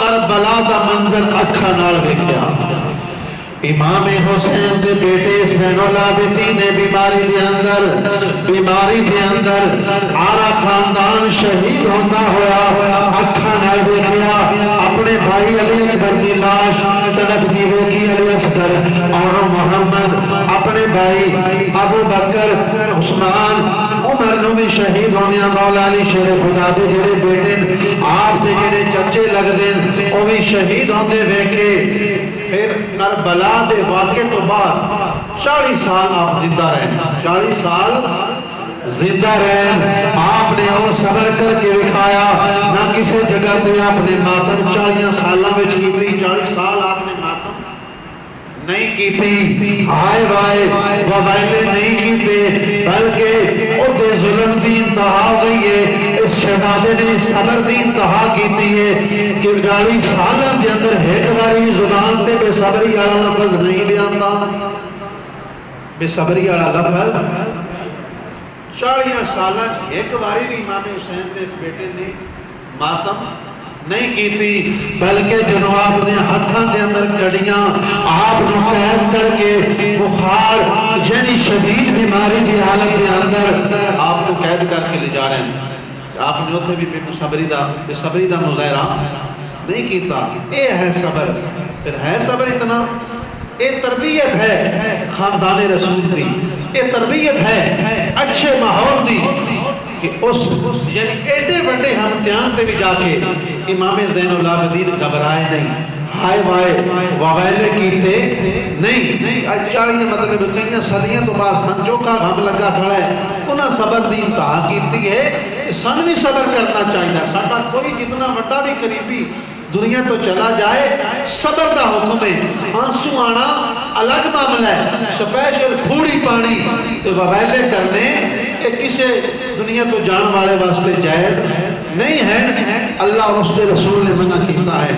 کربلا دا منظر اکھاں نال ویکھیا۔ امام حسین دے بیٹے حسین العابدین نے بیماری دے اندر آرا خاندان شہید ہوتا ہوا اکھاں نال ویکھیا۔ اپنے بھائی علی اکبر دی لاش تڑپتی ویکھی، علی اصغر اور محمد اپنے بھائی ابو بکر عثمان عمر نو بھی شہید ہونے، مولا علی شیر خدا دے جڑے بیٹے آپ دے جڑے چچے لگ دیں وہ بھی شہید ہوندے ویکھے۔ پھر کربلا دے واقعے تو بعد 40 سال آپ زندہ رہے، 40 سال زندہ رہے۔ آپ نے وہ صبر کر کے دکھایا، نہ کسی جگہ تے آپ نے ماتم 40 سالاں وچ کیتی، 40 سال آپ نے ماتم نہیں کیتی، ہائے وائے وویلے نہیں کیتے، بلکہ او دے ظلم دی انتہا ہو گئی ہے۔ اس شہزادے نے صبر دی انتہا کیتی ہے کہ 40 سالاں دے اندر ایک باری زبان تے بے صبری والا لفظ نہیں لیاندا، بے صبری والا لفظ 40 سالاں ایک باری بھی امام حسین دے بیٹے نے ماتم نہیں کیتی، بلکہ جنواب نے ہتھاں دے اندر کڑیاں آپ نے قید کر کے بخار یعنی شدید بیماری کی حالت کے اندر آپ کو قید کر کے لے جا رہے ہیں۔ آپ نے اتھے بھی بے صبری دا مظاہرہ نہیں کیتا۔ اے ہے صبر، پھر ہے صبر اتنا، اے تربیت ہے خاندان رسول دی، اے تربیت ہے اچھے ماحول دی کہ اس یعنی ایڈے بڑے ہم امتحان تے بھی جا کے امام زین العابدین گھبرائے نہیں، ہائے وائے وغیلے کیتے نہیں۔ آج 40 مطلب کئی صدیاں تو بعد سنجو کا غم لگا کھڑا ہے، انہاں صبر دی انتہا کیتی ہے۔ سن بھی صبر کرنا چاہیے، ساڈا کوئی جتنا بڑا بھی قریبی دنیا تو چلا جائے صبر دا حکم ہے۔ آنسو آنا الگ معاملہ ہے، سپیشل پھوڑی پانی تو وغیلے کرنے کہ کسے دنیا تو جان والے واسطے جائز نہیں ہے۔ اللہ اور اس کے رسول نے منع کیتا ہے۔